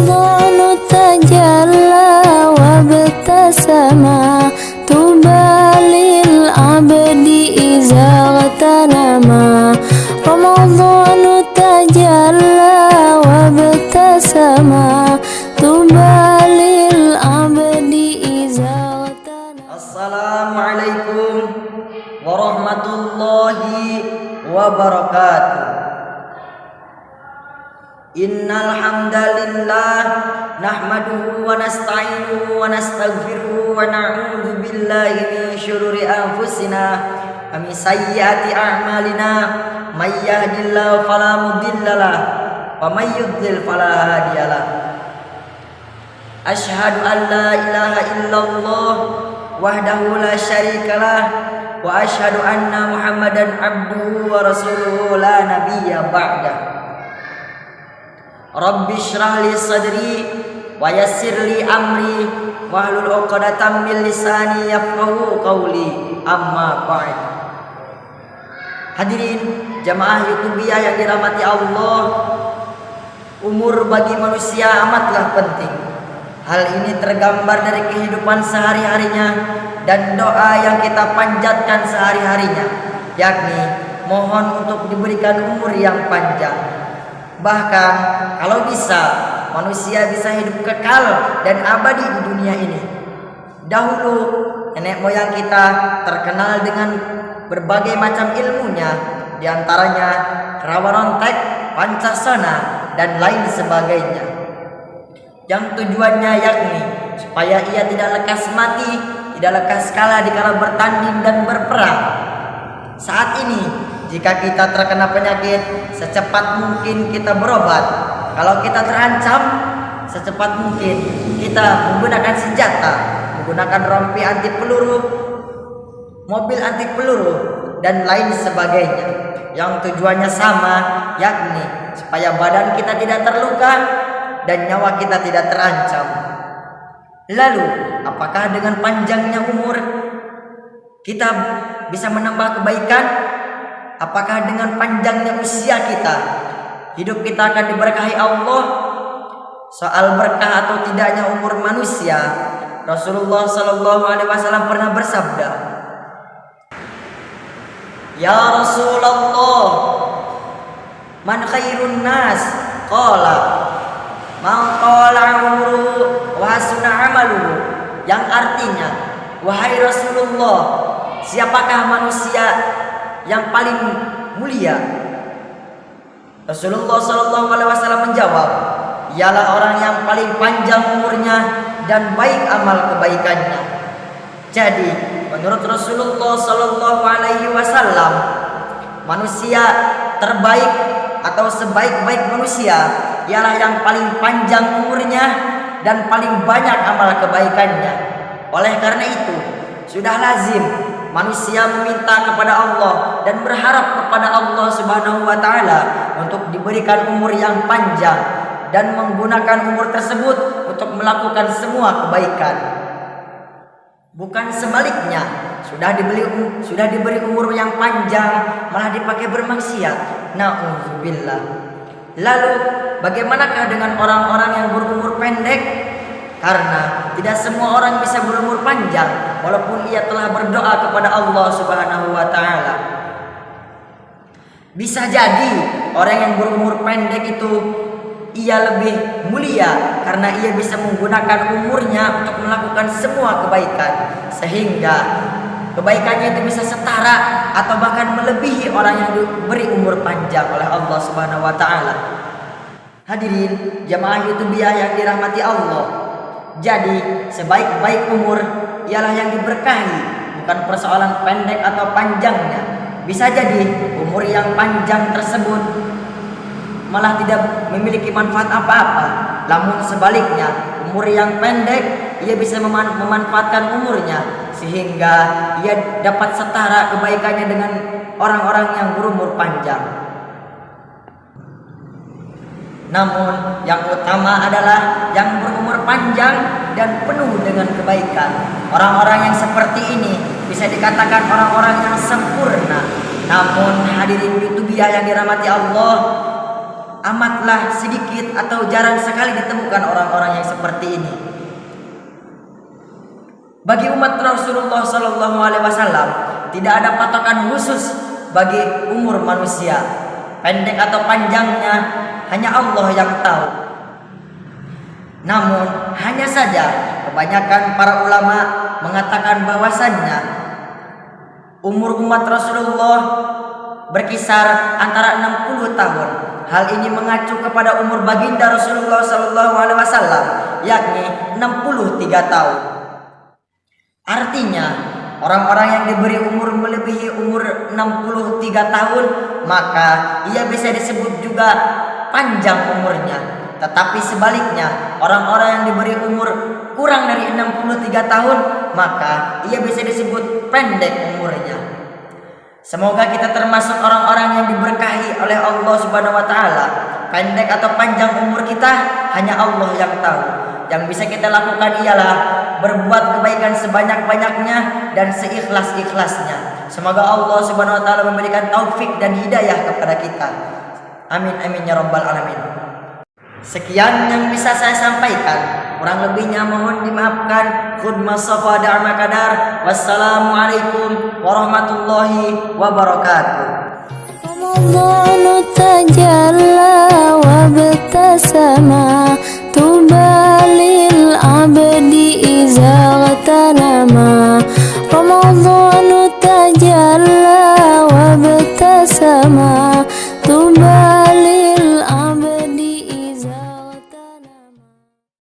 رمضان تجلى وابتسم طوبى للعبد إذا اغتنم رمضان تجلى وابتسم طوبى للعبد إذا اغتنم. Assalamualaikum warahmatullahi wabarakatuh. Innal hamdalillah nahmaduhu wa nasta'inuhu wa nastaghfiruhu wa na'udzu billahi min syururi anfusina wa min sayyiati a'malina may yahdihillahu fala mudhillalah wa may yudhlil fala hadiyalah. Asyhadu an la ilaha illallah wahdahu la syarikalah wa asyhadu anna Muhammadan abduhu wa rasuluhu la nabiyya ba'da. Rabbi shrah li sadri wa yassir li amri wahlul 'uqdatam min lisani yafqahu qawli, amma ba'd. Hadirin jamaah YouTubiah yang dirahmati Allah, umur bagi manusia amatlah penting. Hal ini tergambar dari kehidupan sehari-harinya dan doa yang kita panjatkan sehari-harinya, yakni mohon untuk diberikan umur yang panjang. Bahkan kalau bisa manusia bisa hidup kekal dan abadi di dunia ini. Dahulu nenek moyang kita terkenal dengan berbagai macam ilmunya, diantaranya rawarontek, pancasana, dan lain sebagainya, yang tujuannya yakni supaya ia tidak lekas mati, tidak lekas kalah dikala bertanding dan berperang. Saat ini jika kita terkena penyakit, secepat mungkin kita berobat. Kalau kita terancam, secepat mungkin kita menggunakan senjata, menggunakan rompi anti peluru, mobil anti peluru, dan lain sebagainya, yang tujuannya sama, yakni supaya badan kita tidak terluka dan nyawa kita tidak terancam. Lalu, apakah dengan panjangnya umur kita bisa menambah kebaikan? Apakah dengan panjangnya usia kita, hidup kita akan diberkahi Allah? Soal berkah atau tidaknya umur manusia, Rasulullah Shallallahu Alaihi Wasallam pernah bersabda, "Ya Rasulullah, man khairun nas?" Qala, "Man qala umruhu wa hasuna amaluhu." Yang artinya, wahai Rasulullah, siapakah manusia yang paling mulia? Rasulullah Shallallahu Alaihi Wasallam menjawab, ialah orang yang paling panjang umurnya dan baik amal kebaikannya. Jadi menurut Rasulullah Shallallahu Alaihi Wasallam, manusia terbaik atau sebaik-baik manusia ialah yang paling panjang umurnya dan paling banyak amal kebaikannya. Oleh karena itu sudah lazim manusia meminta kepada Allah dan berharap kepada Allah Subhanahu wa taala untuk diberikan umur yang panjang dan menggunakan umur tersebut untuk melakukan semua kebaikan. Bukan sebaliknya, sudah diberi umur yang panjang malah dipakai bermaksiat. Nauzubillah. Lalu bagaimanakah dengan orang-orang yang berumur pendek? Karena tidak semua orang bisa berumur panjang walaupun ia telah berdoa kepada Allah Subhanahu wa taala. Bisa jadi orang yang berumur pendek itu ia lebih mulia karena ia bisa menggunakan umurnya untuk melakukan semua kebaikan, sehingga kebaikannya itu bisa setara atau bahkan melebihi orang yang diberi umur panjang oleh Allah Subhanahu wa taala. Hadirin jamaah YouTubiah yang dirahmati Allah, jadi sebaik-baik umur ialah yang diberkahi, bukan persoalan pendek atau panjangnya. Bisa jadi umur yang panjang tersebut malah tidak memiliki manfaat apa-apa. Namun sebaliknya, umur yang pendek ia bisa memanfaatkan umurnya sehingga ia dapat setara kebaikannya dengan orang-orang yang berumur panjang. Namun yang utama adalah yang berumur panjang dan penuh dengan kebaikan. Orang-orang yang seperti ini bisa dikatakan orang-orang yang sempurna. Namun hadirin YouTubiah yang dirahmati Allah, amatlah sedikit atau jarang sekali ditemukan orang-orang yang seperti ini. Bagi umat Rasulullah Sallallahu Alaihi Wasallam tidak ada patokan khusus bagi umur manusia. Pendek atau panjangnya hanya Allah yang tahu. Namun hanya saja kebanyakan para ulama mengatakan bahwasannya umur umat Rasulullah berkisar antara 60 tahun. Hal ini mengacu kepada umur baginda Rasulullah Sallallahu Alaihi Wasallam, yakni 63 tahun. Artinya, orang-orang yang diberi umur melebihi umur 63 tahun, maka ia bisa disebut juga panjang umurnya. Tetapi sebaliknya, orang-orang yang diberi umur kurang dari 63 tahun, maka ia bisa disebut pendek umurnya. Semoga kita termasuk orang-orang yang diberkahi oleh Allah Subhanahu wa taala. Pendek atau panjang umur kita hanya Allah yang tahu. Yang bisa kita lakukan ialah berbuat kebaikan sebanyak-banyaknya dan seikhlas-ikhlasnya. Semoga Allah Subhanahu wa taala memberikan taufik dan hidayah kepada kita. Amin amin ya rabbal alamin. Sekian yang bisa saya sampaikan. Kurang lebihnya mohon dimaafkan. Khudma safa da'ma kadar. Wassalamualaikum warahmatullahi wabarakatuh. Ramadhanu tajalla wa btasama tuba lil abdi iza